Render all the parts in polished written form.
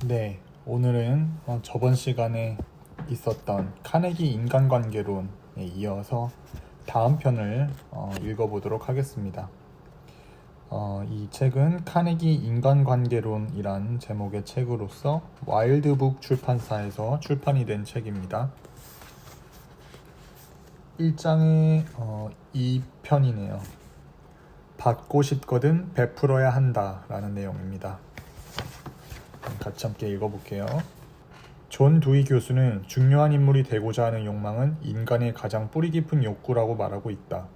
네, 오늘은 저번 시간에 있었던 카네기 인간관계론에 이어서 다음 편을 읽어보도록 하겠습니다. 이 책은 카네기 인간관계론이란 제목의 책으로서 와일드북 출판사에서 출판이 된 책입니다. 1장의 2편이네요. 받고 싶거든 베풀어야 한다 라는 내용입니다. 같이 함께 읽어볼게요. 존 두이 교수는 중요한 인물이 되고자 하는 욕망은 인간의 가장 뿌리 깊은 욕구라고 말하고 있다.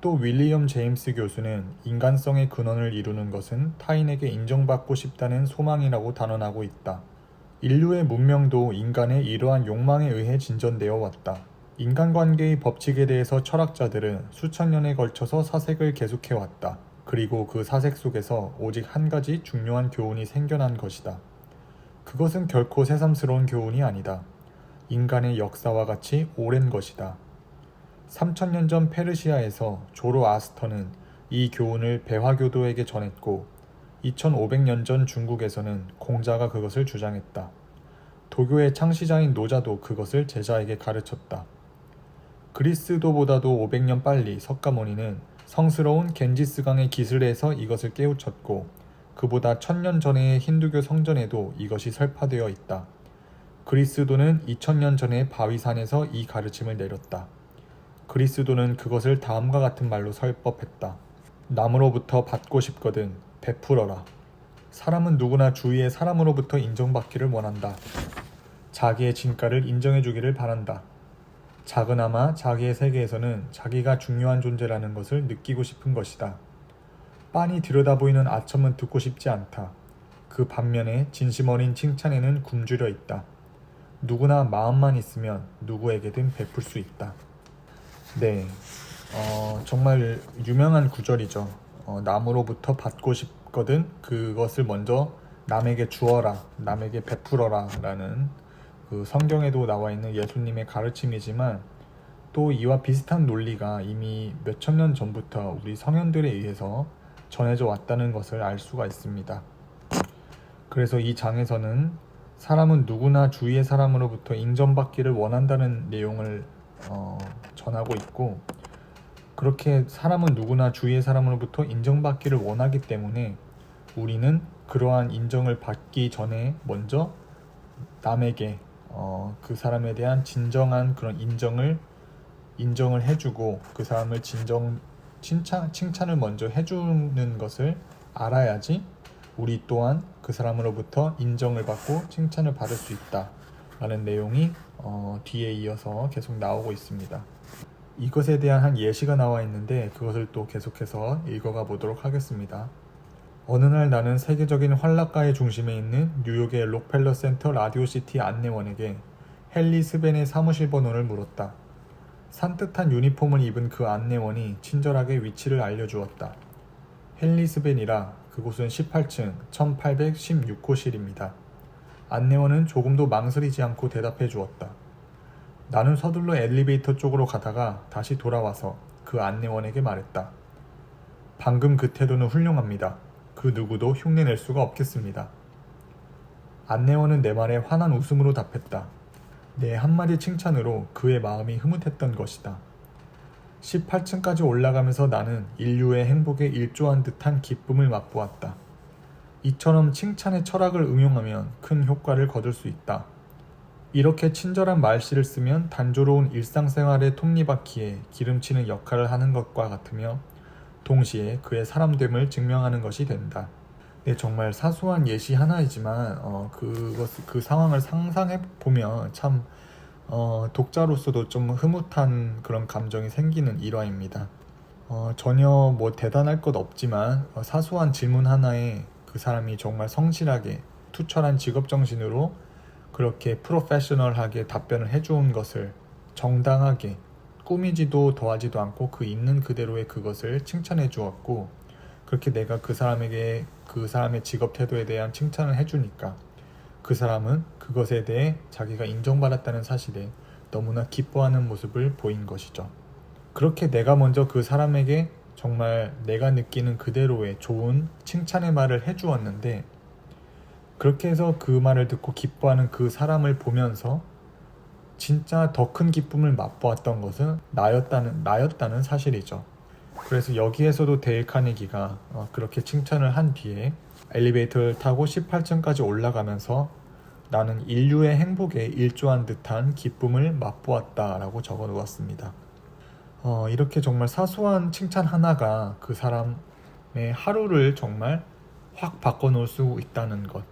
또 윌리엄 제임스 교수는 인간성의 근원을 이루는 것은 타인에게 인정받고 싶다는 소망이라고 단언하고 있다. 인류의 문명도 인간의 이러한 욕망에 의해 진전되어 왔다. 인간관계의 법칙에 대해서 철학자들은 수천 년에 걸쳐서 사색을 계속해왔다. 그리고 그 사색 속에서 오직 한 가지 중요한 교훈이 생겨난 것이다. 그것은 결코 새삼스러운 교훈이 아니다. 인간의 역사와 같이 오랜 것이다. 3000년 전 페르시아에서 조로아스터는 이 교훈을 배화교도에게 전했고 2500년 전 중국에서는 공자가 그것을 주장했다. 도교의 창시자인 노자도 그것을 제자에게 가르쳤다. 그리스도보다도 500년 빨리 석가모니는 성스러운 겐지스강의 기슬에서 이것을 깨우쳤고 그보다 1000년 전의 힌두교 성전에도 이것이 설파되어 있다. 그리스도는 2000년 전에 바위산에서 이 가르침을 내렸다. 그리스도는 그것을 다음과 같은 말로 설법했다. 남으로부터 받고 싶거든 베풀어라. 사람은 누구나 주위의 사람으로부터 인정받기를 원한다. 자기의 진가를 인정해주기를 바란다. 작으나마 자기의 세계에서는 자기가 중요한 존재라는 것을 느끼고 싶은 것이다. 빤히 들여다보이는 아첨은 듣고 싶지 않다. 그 반면에 진심 어린 칭찬에는 굶주려 있다. 누구나 마음만 있으면 누구에게든 베풀 수 있다. 네, 정말 유명한 구절이죠. 남으로부터 받고 싶거든 그것을 먼저 남에게 주어라, 남에게 베풀어라 라는 그 성경에도 나와 있는 예수님의 가르침이지만 또 이와 비슷한 논리가 이미 몇천 년 전부터 우리 성현들에 의해서 전해져 왔다는 것을 알 수가 있습니다. 그래서 이 장에서는 사람은 누구나 주위의 사람으로부터 인정받기를 원한다는 내용을 전하고 있고 그렇게 사람은 누구나 주위의 사람으로부터 인정받기를 원하기 때문에 우리는 그러한 인정을 받기 전에 먼저 남에게 그 사람에 대한 진정한 그런 인정을 해주고 그 사람을 칭찬을 먼저 해주는 것을 알아야지 우리 또한 그 사람으로부터 인정을 받고 칭찬을 받을 수 있다 라는 내용이 뒤에 이어서 계속 나오고 있습니다. 이것에 대한 한 예시가 나와 있는데 그것을 또 계속해서 읽어가 보도록 하겠습니다. 어느 날 나는 세계적인 환락가의 중심에 있는 뉴욕의 록펠러 센터 라디오시티 안내원에게 헨리 스벤의 사무실 번호를 물었다. 산뜻한 유니폼을 입은 그 안내원이 친절하게 위치를 알려주었다. 헨리 스벤이라 그곳은 18층 1816호실입니다. 안내원은 조금도 망설이지 않고 대답해 주었다. 나는 서둘러 엘리베이터 쪽으로 가다가 다시 돌아와서 그 안내원에게 말했다. 방금 그 태도는 훌륭합니다. 그 누구도 흉내낼 수가 없겠습니다. 안내원은 내 말에 환한 웃음으로 답했다. 내 한마디 칭찬으로 그의 마음이 흐뭇했던 것이다. 18층까지 올라가면서 나는 인류의 행복에 일조한 듯한 기쁨을 맛보았다. 이처럼 칭찬의 철학을 응용하면 큰 효과를 거둘 수 있다. 이렇게 친절한 말씨를 쓰면 단조로운 일상생활의 톱니바퀴에 기름치는 역할을 하는 것과 같으며 동시에 그의 사람됨을 증명하는 것이 된다. 네, 정말 사소한 예시 하나이지만 그 상황을 상상해 보면 참 독자로서도 좀 흐뭇한 그런 감정이 생기는 일화입니다. 전혀 뭐 대단할 것 없지만 사소한 질문 하나에 그 사람이 정말 성실하게 투철한 직업정신으로 그렇게 프로페셔널하게 답변을 해주은 것을 정당하게 꾸미지도 더하지도 않고 그 있는 그대로의 그것을 칭찬해 주었고 그렇게 내가 그 사람에게 그 사람의 직업 태도에 대한 칭찬을 해주니까 그 사람은 그것에 대해 자기가 인정받았다는 사실에 너무나 기뻐하는 모습을 보인 것이죠. 그렇게 내가 먼저 그 사람에게 정말 내가 느끼는 그대로의 좋은 칭찬의 말을 해주었는데 그렇게 해서 그 말을 듣고 기뻐하는 그 사람을 보면서 진짜 더 큰 기쁨을 맛보았던 것은 나였다는 사실이죠. 그래서 여기에서도 데일 카네기가 그렇게 칭찬을 한 뒤에 엘리베이터를 타고 18층까지 올라가면서 나는 인류의 행복에 일조한 듯한 기쁨을 맛보았다라고 적어 놓았습니다. 이렇게 정말 사소한 칭찬 하나가 그 사람의 하루를 정말 확 바꿔놓을 수 있다는 것.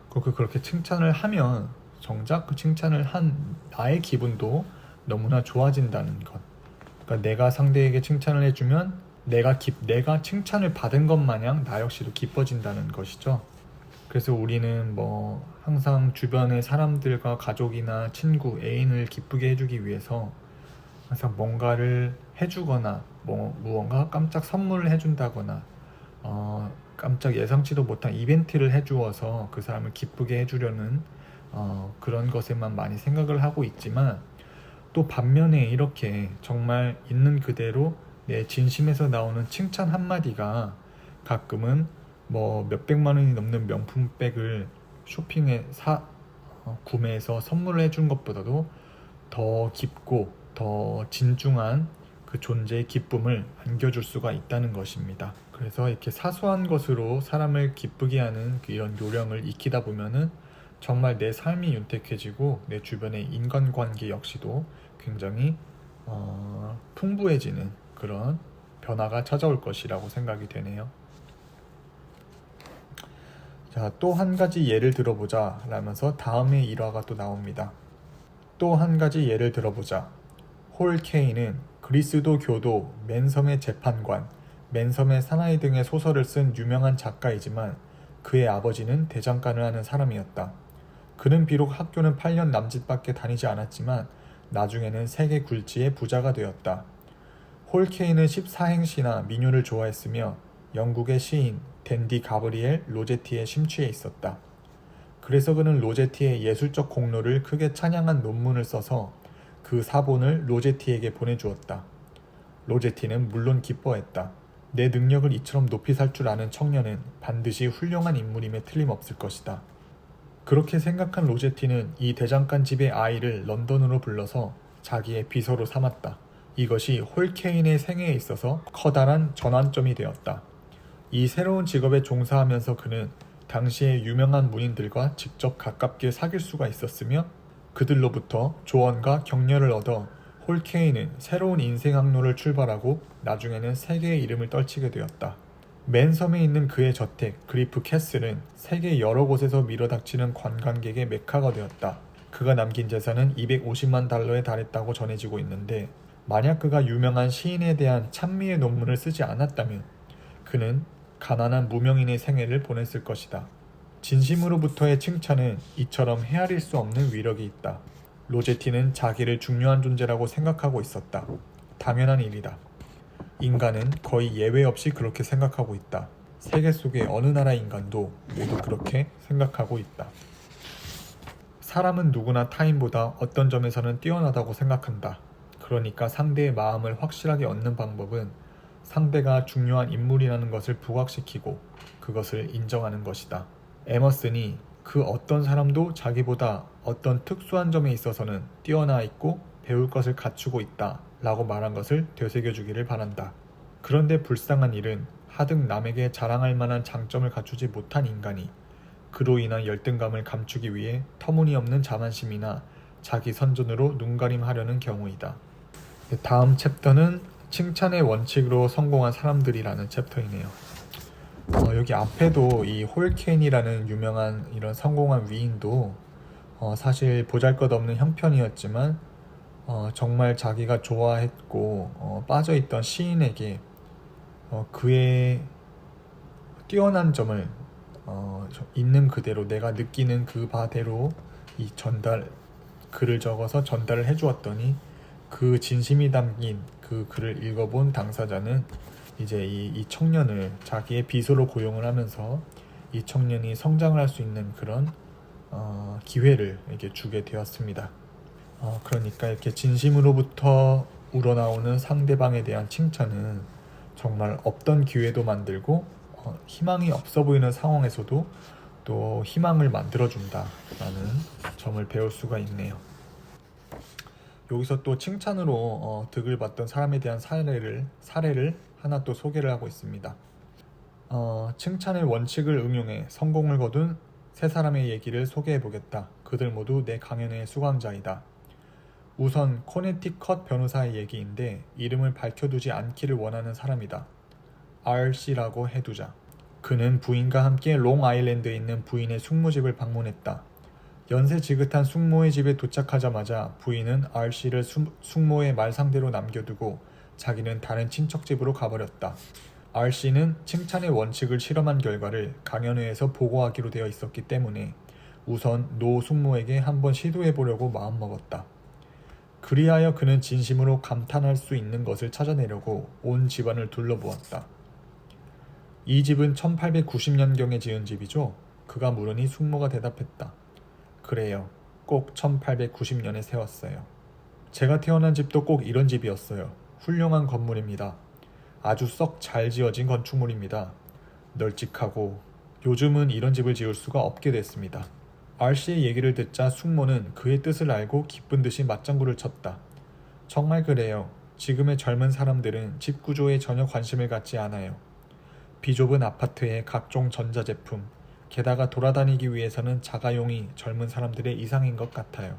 그리고 그렇게 칭찬을 하면 정작 그 칭찬을 한 나의 기분도 너무나 좋아진다는 것. 그러니까 내가 상대에게 칭찬을 해주면 내가 칭찬을 받은 것 마냥 나 역시도 기뻐진다는 것이죠. 그래서 우리는 항상 주변의 사람들과 가족이나 친구, 애인을 기쁘게 해주기 위해서 항상 뭔가를 해주거나 무언가 깜짝 선물을 해준다거나 깜짝 예상치도 못한 이벤트를 해주어서 그 사람을 기쁘게 해주려는 그런 것에만 많이 생각을 하고 있지만, 또 반면에 이렇게 정말 있는 그대로 내 진심에서 나오는 칭찬 한마디가 가끔은 몇백만 원이 넘는 명품백을 구매해서 선물을 해준 것보다도 더 깊고 더 진중한 그 존재의 기쁨을 안겨줄 수가 있다는 것입니다. 그래서 이렇게 사소한 것으로 사람을 기쁘게 하는 이런 요령을 익히다 보면은 정말 내 삶이 윤택해지고 내 주변의 인간관계 역시도 굉장히 풍부해지는 그런 변화가 찾아올 것이라고 생각이 되네요. 자, 또 한 가지 예를 들어보자 라면서 다음의 일화가 또 나옵니다. 또 한 가지 예를 들어보자. 홀 케인은 그리스도 교도, 맨섬의 재판관, 맨섬의 사나이 등의 소설을 쓴 유명한 작가이지만 그의 아버지는 대장간을 하는 사람이었다. 그는 비록 학교는 8년 남짓밖에 다니지 않았지만 나중에는 세계 굴지의 부자가 되었다. 홀 케인은 14행시나 민요를 좋아했으며 영국의 시인 댄디 가브리엘 로제티에 심취해 있었다. 그래서 그는 로제티의 예술적 공로를 크게 찬양한 논문을 써서 그 사본을 로제티에게 보내주었다. 로제티는 물론 기뻐했다. 내 능력을 이처럼 높이 살 줄 아는 청년은 반드시 훌륭한 인물임에 틀림없을 것이다. 그렇게 생각한 로제티는 이 대장간 집의 아이를 런던으로 불러서 자기의 비서로 삼았다. 이것이 홀 케인의 생애에 있어서 커다란 전환점이 되었다. 이 새로운 직업에 종사하면서 그는 당시의 유명한 문인들과 직접 가깝게 사귈 수가 있었으며 그들로부터 조언과 격려를 얻어 홀 케인은 새로운 인생 항로를 출발하고 나중에는 세계의 이름을 떨치게 되었다. 맨섬에 있는 그의 저택 그리프 캐슬은 세계 여러 곳에서 밀어닥치는 관광객의 메카가 되었다. 그가 남긴 재산은 250만 달러에 달했다고 전해지고 있는데, 만약 그가 유명한 시인에 대한 찬미의 논문을 쓰지 않았다면 그는 가난한 무명인의 생애를 보냈을 것이다. 진심으로부터의 칭찬은 이처럼 헤아릴 수 없는 위력이 있다. 로제티는 자기를 중요한 존재라고 생각하고 있었다. 당연한 일이다. 인간은 거의 예외 없이 그렇게 생각하고 있다. 세계 속의 어느 나라 인간도 모두 그렇게 생각하고 있다. 사람은 누구나 타인보다 어떤 점에서는 뛰어나다고 생각한다. 그러니까 상대의 마음을 확실하게 얻는 방법은 상대가 중요한 인물이라는 것을 부각시키고 그것을 인정하는 것이다. 에머슨이 그 어떤 사람도 자기보다 어떤 특수한 점에 있어서는 뛰어나 있고 배울 것을 갖추고 있다 라고 말한 것을 되새겨주기를 바란다. 그런데 불쌍한 일은 하등 남에게 자랑할 만한 장점을 갖추지 못한 인간이 그로 인한 열등감을 감추기 위해 터무니없는 자만심이나 자기 선전으로 눈가림하려는 경우이다. 다음 챕터는 칭찬의 원칙으로 성공한 사람들이라는 챕터이네요. 여기 앞에도 이 홀케인이라는 유명한 이런 성공한 위인도 사실 보잘것없는 형편이었지만 정말 자기가 좋아했고 빠져있던 시인에게 그의 뛰어난 점을 있는 그대로 내가 느끼는 그 바대로 글을 적어서 전달을 해주었더니 그 진심이 담긴 그 글을 읽어본 당사자는 이제 이 청년을 자기의 비서로 고용을 하면서 이 청년이 성장을 할 수 있는 그런 기회를 이렇게 주게 되었습니다. 그러니까 이렇게 진심으로부터 우러나오는 상대방에 대한 칭찬은 정말 없던 기회도 만들고 희망이 없어 보이는 상황에서도 또 희망을 만들어준다라는 점을 배울 수가 있네요. 여기서 또 칭찬으로 득을 봤던 사람에 대한 사례를 하나 또 소개를 하고 있습니다. 칭찬의 원칙을 응용해 성공을 거둔 세 사람의 얘기를 소개해 보겠다. 그들 모두 내 강연회의 수강자이다. 우선 코네티컷 변호사의 얘기인데 이름을 밝혀두지 않기를 원하는 사람이다. RC라고 해두자. 그는 부인과 함께 롱아일랜드에 있는 부인의 숙모집을 방문했다. 연세 지긋한 숙모의 집에 도착하자마자 부인은 RC를 숙모의 말 상대로 남겨두고 자기는 다른 친척 집으로 가버렸다. RC는 칭찬의 원칙을 실험한 결과를 강연회에서 보고하기로 되어 있었기 때문에 우선 노 숙모에게 한번 시도해보려고 마음먹었다. 그리하여 그는 진심으로 감탄할 수 있는 것을 찾아내려고 온 집안을 둘러보았다. 이 집은 1890년경에 지은 집이죠? 그가 물으니 숙모가 대답했다. 그래요. 꼭 1890년에 세웠어요. 제가 태어난 집도 꼭 이런 집이었어요. 훌륭한 건물입니다. 아주 썩 잘 지어진 건축물입니다. 널찍하고 요즘은 이런 집을 지을 수가 없게 됐습니다. RC의 얘기를 듣자 숙모는 그의 뜻을 알고 기쁜 듯이 맞장구를 쳤다. 정말 그래요. 지금의 젊은 사람들은 집 구조에 전혀 관심을 갖지 않아요. 비좁은 아파트에 각종 전자제품, 게다가 돌아다니기 위해서는 자가용이 젊은 사람들의 이상인 것 같아요.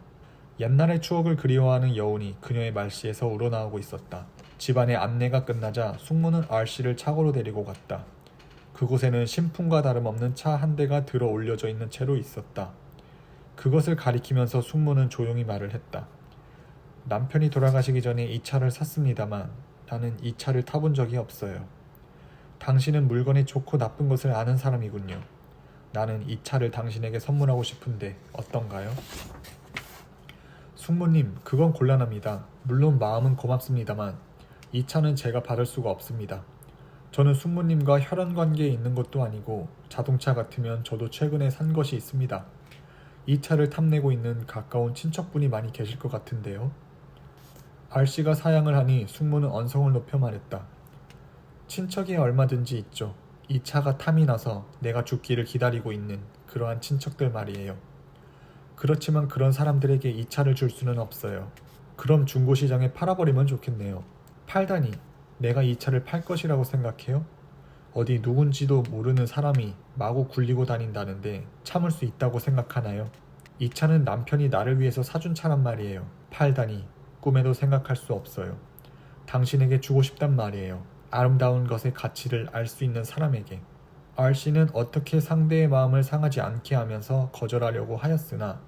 옛날의 추억을 그리워하는 여운이 그녀의 말씨에서 우러나오고 있었다. 집안의 안내가 끝나자 숙모는 RC를 차고로 데리고 갔다. 그곳에는 신품과 다름없는 차 한 대가 들어 올려져 있는 채로 있었다. 그것을 가리키면서 숙모는 조용히 말을 했다. 남편이 돌아가시기 전에 이 차를 샀습니다만 나는 이 차를 타본 적이 없어요. 당신은 물건의 좋고 나쁜 것을 아는 사람이군요. 나는 이 차를 당신에게 선물하고 싶은데 어떤가요? 숙모님, 그건 곤란합니다. 물론 마음은 고맙습니다만 이 차는 제가 받을 수가 없습니다. 저는 숙모님과 혈연관계에 있는 것도 아니고 자동차 같으면 저도 최근에 산 것이 있습니다. 이 차를 탐내고 있는 가까운 친척분이 많이 계실 것 같은데요. RC가 사양을 하니 숙모는 언성을 높여 말했다. 친척이 얼마든지 있죠. 이 차가 탐이 나서 내가 죽기를 기다리고 있는 그러한 친척들 말이에요. 그렇지만 그런 사람들에게 이 차를 줄 수는 없어요. 그럼 중고시장에 팔아버리면 좋겠네요. 팔다니, 내가 이 차를 팔 것이라고 생각해요? 어디 누군지도 모르는 사람이 마구 굴리고 다닌다는데 참을 수 있다고 생각하나요? 이 차는 남편이 나를 위해서 사준 차란 말이에요. 팔다니, 꿈에도 생각할 수 없어요. 당신에게 주고 싶단 말이에요. 아름다운 것의 가치를 알 수 있는 사람에게. RC는 어떻게 상대의 마음을 상하지 않게 하면서 거절하려고 하였으나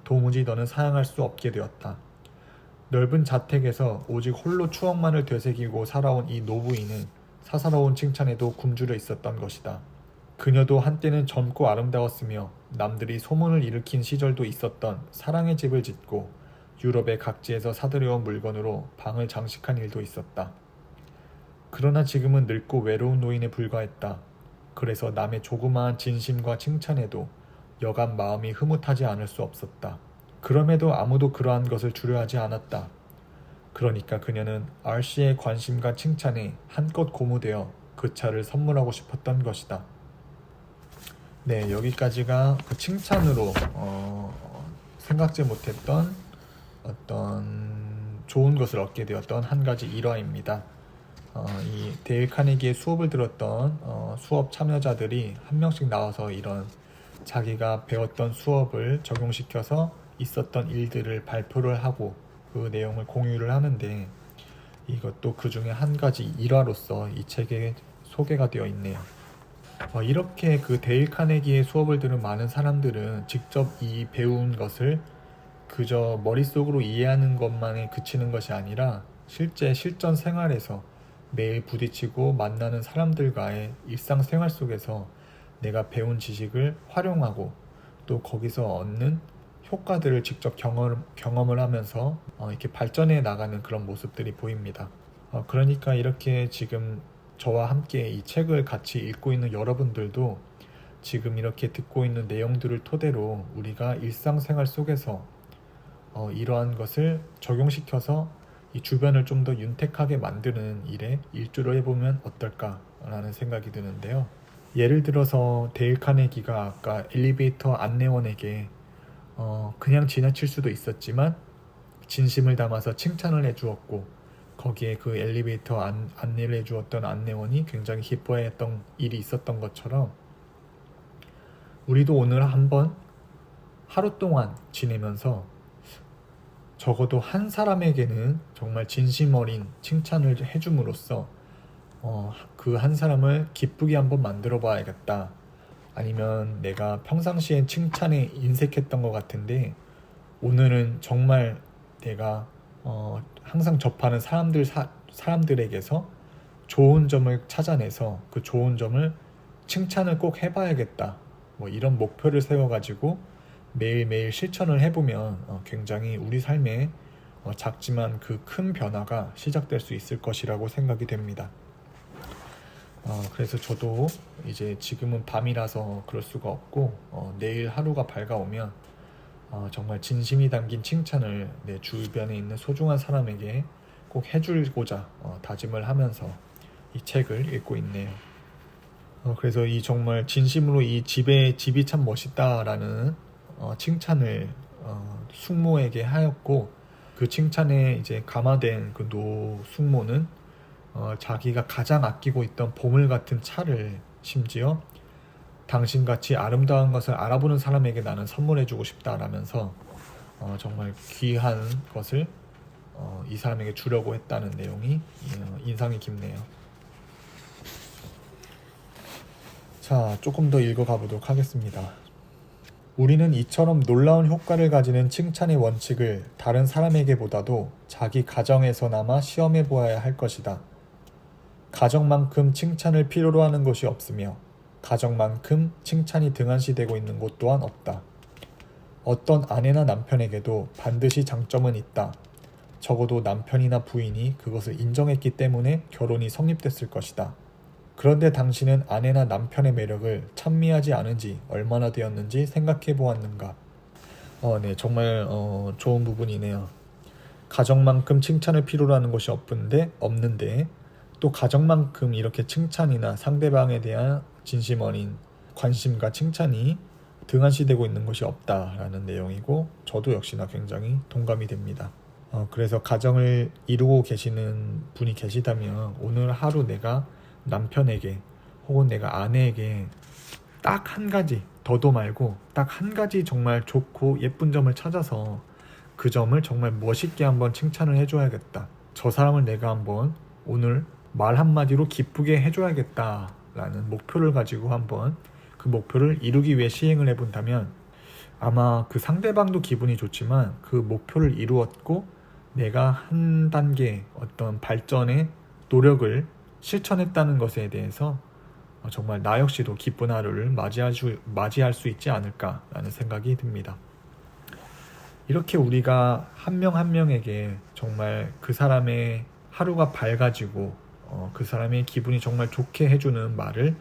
도무지 더는 사양할 수 없게 되었다. 넓은 자택에서 오직 홀로 추억만을 되새기고 살아온 이 노부인은 사사로운 칭찬에도 굶주려 있었던 것이다. 그녀도 한때는 젊고 아름다웠으며 남들이 소문을 일으킨 시절도 있었던 사랑의 집을 짓고 유럽의 각지에서 사들여온 물건으로 방을 장식한 일도 있었다. 그러나 지금은 늙고 외로운 노인에 불과했다. 그래서 남의 조그마한 진심과 칭찬에도 여간 마음이 흐뭇하지 않을 수 없었다. 그럼에도 아무도 그러한 것을 주려하지 않았다. 그러니까 그녀는 RC의 관심과 칭찬에 한껏 고무되어 그 차를 선물하고 싶었던 것이다. 네, 여기까지가 그 칭찬으로 생각지 못했던 어떤 좋은 것을 얻게 되었던 한 가지 일화입니다. 이 데일 카네기의 수업을 들었던 수업 참여자들이 한 명씩 나와서 이런 자기가 배웠던 수업을 적용시켜서 있었던 일들을 발표를 하고 그 내용을 공유를 하는데 이것도 그 중에 한 가지 일화로서 이 책에 소개가 되어 있네요. 이렇게 그 데일 카네기의 수업을 들은 많은 사람들은 직접 이 배운 것을 그저 머릿속으로 이해하는 것만에 그치는 것이 아니라 실제 실전 생활에서 매일 부딪히고 만나는 사람들과의 일상생활 속에서 내가 배운 지식을 활용하고 또 거기서 얻는 효과들을 직접 경험을 하면서 이렇게 발전해 나가는 그런 모습들이 보입니다. 그러니까 이렇게 지금 저와 함께 이 책을 같이 읽고 있는 여러분들도 지금 이렇게 듣고 있는 내용들을 토대로 우리가 일상생활 속에서 이러한 것을 적용시켜서 이 주변을 좀 더 윤택하게 만드는 일에 일조를 해보면 어떨까라는 생각이 드는데요. 예를 들어서 데일 카네기가 아까 엘리베이터 안내원에게 그냥 지나칠 수도 있었지만 진심을 담아서 칭찬을 해주었고, 거기에 그 엘리베이터 안내를 해주었던 안내원이 굉장히 기뻐했던 일이 있었던 것처럼, 우리도 오늘 한번 하루 동안 지내면서 적어도 한 사람에게는 정말 진심 어린 칭찬을 해줌으로써 그 한 사람을 기쁘게 한번 만들어 봐야겠다. 아니면 내가 평상시엔 칭찬에 인색했던 것 같은데 오늘은 정말 내가 항상 접하는 사람들에게서 좋은 점을 찾아내서 그 좋은 점을 칭찬을 꼭 해봐야겠다. 뭐 이런 목표를 세워가지고 매일매일 실천을 해보면 굉장히 우리 삶에 작지만 그 큰 변화가 시작될 수 있을 것이라고 생각이 됩니다. 그래서 저도 이제 지금은 밤이라서 그럴 수가 없고 내일 하루가 밝아오면 정말 진심이 담긴 칭찬을 내 주변에 있는 소중한 사람에게 꼭 해주고자 다짐을 하면서 이 책을 읽고 있네요. 그래서 이 정말 진심으로 이 집이 참 멋있다라는 칭찬을 숙모에게 하였고, 그 칭찬에 이제 감화된 그 숙모는 자기가 가장 아끼고 있던 보물 같은 차를 심지어 당신같이 아름다운 것을 알아보는 사람에게 나는 선물해주고 싶다라면서 정말 귀한 것을 이 사람에게 주려고 했다는 내용이 인상이 깊네요. 자, 조금 더 읽어가 보도록 하겠습니다. 우리는 이처럼 놀라운 효과를 가지는 칭찬의 원칙을 다른 사람에게보다도 자기 가정에서나마 시험해 보아야 할 것이다. 가정만큼 칭찬을 필요로 하는 곳이 없으며 가정만큼 칭찬이 등한시되고 있는 곳 또한 없다. 어떤 아내나 남편에게도 반드시 장점은 있다. 적어도 남편이나 부인이 그것을 인정했기 때문에 결혼이 성립됐을 것이다. 그런데 당신은 아내나 남편의 매력을 찬미하지 않은 지 얼마나 되었는지 생각해 보았는가? 네, 정말 좋은 부분이네요. 가정만큼 칭찬을 필요로 하는 곳이 없는데 또 가정만큼 이렇게 칭찬이나 상대방에 대한 진심 어린 관심과 칭찬이 등한시되고 있는 것이 없다라는 내용이고, 저도 역시나 굉장히 동감이 됩니다. 그래서 가정을 이루고 계시는 분이 계시다면 오늘 하루 내가 남편에게 혹은 내가 아내에게 딱 한 가지, 더도 말고 딱 한 가지 정말 좋고 예쁜 점을 찾아서 그 점을 정말 멋있게 한번 칭찬을 해줘야겠다. 저 사람을 내가 한번 오늘 말 한마디로 기쁘게 해줘야겠다라는 목표를 가지고 한번 그 목표를 이루기 위해 시행을 해본다면 아마 그 상대방도 기분이 좋지만 그 목표를 이루었고 내가 한 단계 어떤 발전의 노력을 실천했다는 것에 대해서 정말 나 역시도 기쁜 하루를 맞이할 수 있지 않을까라는 생각이 듭니다. 이렇게 우리가 한 명 한 명에게 정말 그 사람의 하루가 밝아지고 그 사람의 기분이 정말 좋게 해주는 말을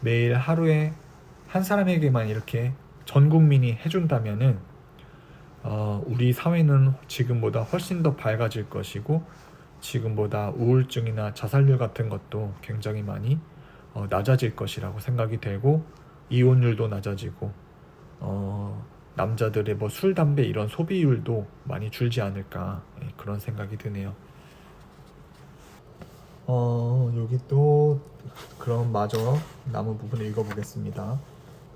매일 하루에 한 사람에게만 이렇게 전 국민이 해준다면은 우리 사회는 지금보다 훨씬 더 밝아질 것이고 지금보다 우울증이나 자살률 같은 것도 굉장히 많이 낮아질 것이라고 생각이 되고, 이혼율도 낮아지고 남자들의 술, 담배 이런 소비율도 많이 줄지 않을까, 그런 생각이 드네요. 여기 또 그럼 마저 남은 부분을 읽어보겠습니다.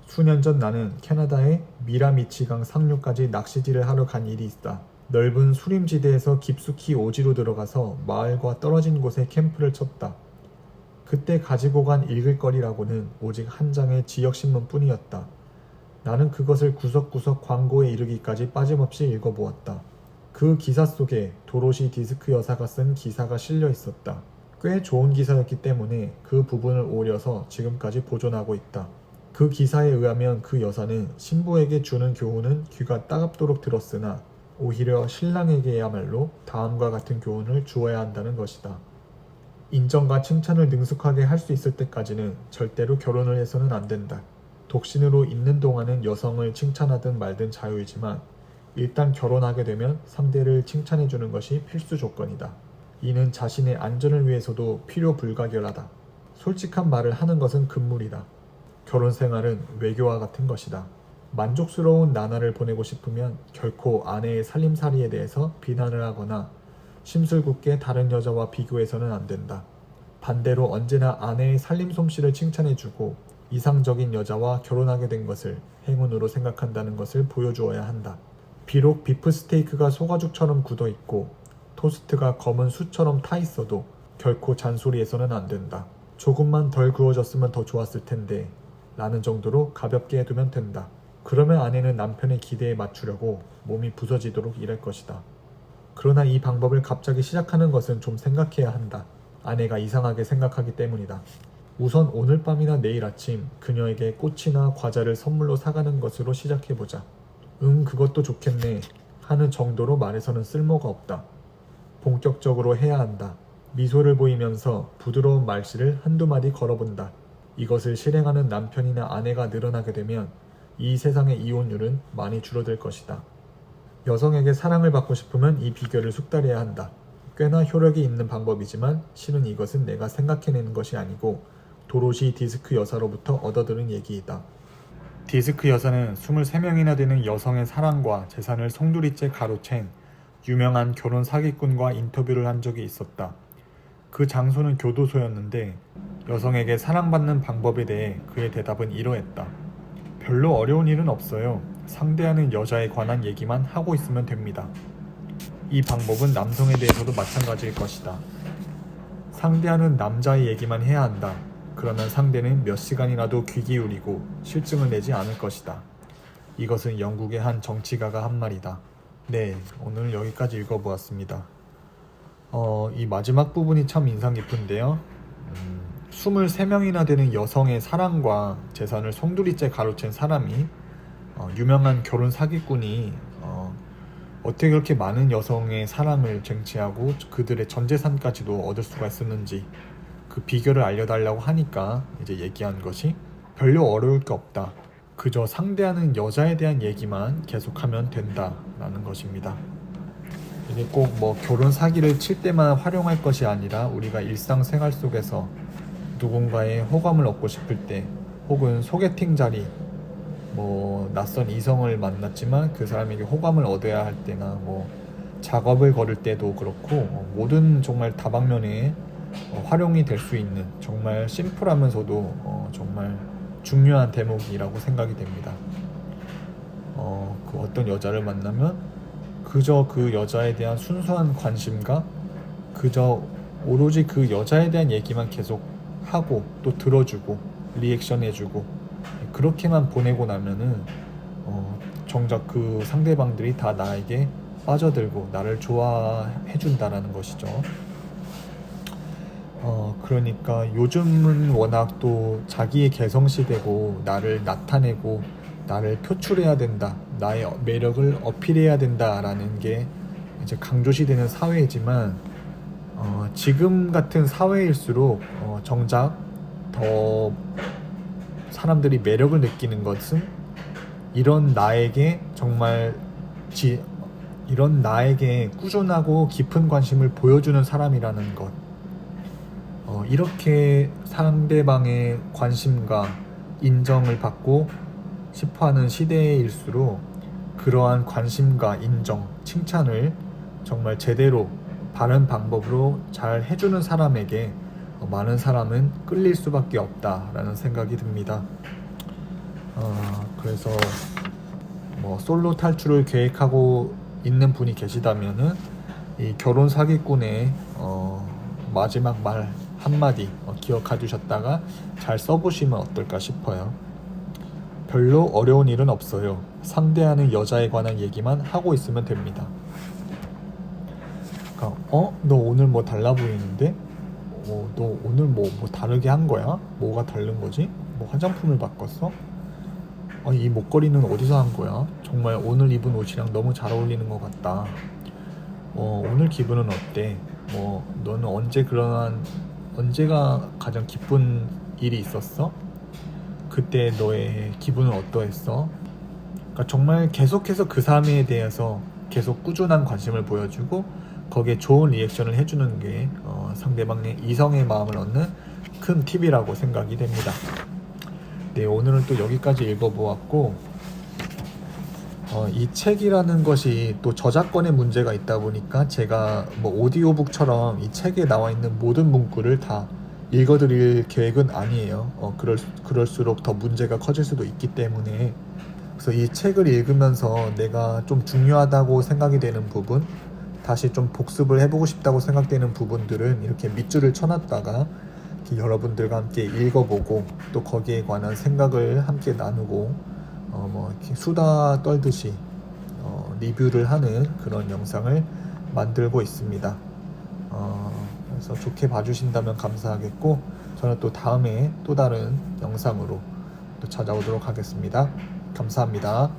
수년 전 나는 캐나다의 미라미치강 상류까지 낚시질을 하러 간 일이 있다. 넓은 수림지대에서 깊숙이 오지로 들어가서 마을과 떨어진 곳에 캠프를 쳤다. 그때 가지고 간 읽을 거리라고는 오직 한 장의 지역신문 뿐이었다. 나는 그것을 구석구석 광고에 이르기까지 빠짐없이 읽어보았다. 그 기사 속에 도로시 디스크 여사가 쓴 기사가 실려 있었다. 꽤 좋은 기사였기 때문에 그 부분을 오려서 지금까지 보존하고 있다. 그 기사에 의하면 그 여사는 신부에게 주는 교훈은 귀가 따갑도록 들었으나 오히려 신랑에게야말로 다음과 같은 교훈을 주어야 한다는 것이다. 인정과 칭찬을 능숙하게 할 수 있을 때까지는 절대로 결혼을 해서는 안 된다. 독신으로 있는 동안은 여성을 칭찬하든 말든 자유이지만 일단 결혼하게 되면 상대를 칭찬해주는 것이 필수 조건이다. 이는 자신의 안전을 위해서도 필요 불가결하다. 솔직한 말을 하는 것은 금물이다. 결혼 생활은 외교와 같은 것이다. 만족스러운 나날을 보내고 싶으면 결코 아내의 살림살이에 대해서 비난을 하거나 심술궂게 다른 여자와 비교해서는 안 된다. 반대로 언제나 아내의 살림 솜씨를 칭찬해주고 이상적인 여자와 결혼하게 된 것을 행운으로 생각한다는 것을 보여주어야 한다. 비록 비프 스테이크가 소가죽처럼 굳어 있고 토스트가 검은 수처럼 타 있어도 결코 잔소리해서는 안 된다. 조금만 덜 구워졌으면 더 좋았을 텐데 라는 정도로 가볍게 해두면 된다. 그러면 아내는 남편의 기대에 맞추려고 몸이 부서지도록 일할 것이다. 그러나 이 방법을 갑자기 시작하는 것은 좀 생각해야 한다. 아내가 이상하게 생각하기 때문이다. 우선 오늘 밤이나 내일 아침 그녀에게 꽃이나 과자를 선물로 사가는 것으로 시작해보자. 그것도 좋겠네 하는 정도로 말해서는 쓸모가 없다. 본격적으로 해야 한다. 미소를 보이면서 부드러운 말씨를 한두 마디 걸어본다. 이것을 실행하는 남편이나 아내가 늘어나게 되면 이 세상의 이혼율은 많이 줄어들 것이다. 여성에게 사랑을 받고 싶으면 이 비결을 숙달해야 한다. 꽤나 효력이 있는 방법이지만 실은 이것은 내가 생각해내는 것이 아니고 도로시 디스크 여사로부터 얻어들은 얘기이다. 디스크 여사는 23명이나 되는 여성의 사랑과 재산을 송두리째 가로챈 유명한 결혼 사기꾼과 인터뷰를 한 적이 있었다. 그 장소는 교도소였는데 여성에게 사랑받는 방법에 대해 그의 대답은 이러했다. 별로 어려운 일은 없어요. 상대하는 여자에 관한 얘기만 하고 있으면 됩니다. 이 방법은 남성에 대해서도 마찬가지일 것이다. 상대하는 남자의 얘기만 해야 한다. 그러면 상대는 몇 시간이라도 귀 기울이고 실증을 내지 않을 것이다. 이것은 영국의 한 정치가가 한 말이다. 네, 오늘 여기까지 읽어보았습니다. 이 마지막 부분이 참 인상 깊은데요. 23명이나 되는 여성의 사랑과 재산을 송두리째 가로챈 사람이 유명한 결혼 사기꾼이 어떻게 그렇게 많은 여성의 사랑을 쟁취하고 그들의 전 재산까지도 얻을 수가 있었는지 그 비결을 알려달라고 하니까 이제 얘기한 것이 별로 어려울 게 없다. 그저 상대하는 여자에 대한 얘기만 계속하면 된다라는 것입니다. 이게 꼭 뭐 결혼 사기를 칠 때만 활용할 것이 아니라 우리가 일상생활 속에서 누군가의 호감을 얻고 싶을 때 혹은 소개팅 자리 뭐 낯선 이성을 만났지만 그 사람에게 호감을 얻어야 할 때나 뭐 작업을 걸을 때도 그렇고 모든 정말 다방면에 활용이 될 수 있는 정말 심플하면서도 정말 중요한 대목이라고 생각이 됩니다. 그 어떤 여자를 만나면 그저 그 여자에 대한 순수한 관심과 그저 오로지 그 여자에 대한 얘기만 계속 하고 또 들어주고 리액션 해주고 그렇게만 보내고 나면은 정작 그 상대방들이 다 나에게 빠져들고 나를 좋아해 준다라는 것이죠. 그러니까 요즘은 워낙 또 자기의 개성시대고 나를 나타내고 나를 표출해야 된다, 나의 매력을 어필해야 된다라는 게 이제 강조시되는 사회이지만 지금 같은 사회일수록 정작 더 사람들이 매력을 느끼는 것은 이런 나에게 꾸준하고 깊은 관심을 보여주는 사람이라는 것. 이렇게 상대방의 관심과 인정을 받고 싶어하는 시대일수록 그러한 관심과 인정, 칭찬을 정말 제대로 바른 방법으로 잘 해주는 사람에게 많은 사람은 끌릴 수밖에 없다라는 생각이 듭니다. 그래서 뭐 솔로 탈출을 계획하고 있는 분이 계시다면은 이 결혼 사기꾼의 마지막 말 한마디 기억해 두셨다가 잘 써보시면 어떨까 싶어요. 별로 어려운 일은 없어요. 상대하는 여자에 관한 얘기만 하고 있으면 됩니다. 그러니까 너 오늘 뭐 달라 보이는데? 너 오늘 뭐 다르게 한 거야? 뭐가 다른 거지? 뭐 화장품을 바꿨어? 이 목걸이는 어디서 한 거야? 정말 오늘 입은 옷이랑 너무 잘 어울리는 것 같다. 오늘 기분은 어때? 너는 언제가 가장 기쁜 일이 있었어? 그때 너의 기분은 어떠했어? 그러니까 정말 계속해서 그 사람에 대해서 계속 꾸준한 관심을 보여주고 거기에 좋은 리액션을 해주는 게 상대방의 이성의 마음을 얻는 큰 팁이라고 생각이 됩니다. 네, 오늘은 또 여기까지 읽어보았고, 이 책이라는 것이 또 저작권의 문제가 있다 보니까 제가 뭐 오디오북처럼 이 책에 나와 있는 모든 문구를 다 읽어드릴 계획은 아니에요. 그럴수록 더 문제가 커질 수도 있기 때문에, 그래서 이 책을 읽으면서 내가 좀 중요하다고 생각이 되는 부분, 다시 좀 복습을 해보고 싶다고 생각되는 부분들은 이렇게 밑줄을 쳐놨다가 이렇게 여러분들과 함께 읽어보고 또 거기에 관한 생각을 함께 나누고 이렇게 수다 떨듯이 리뷰를 하는 그런 영상을 만들고 있습니다. 그래서 좋게 봐주신다면 감사하겠고, 저는 또 다음에 또 다른 영상으로 또 찾아오도록 하겠습니다. 감사합니다.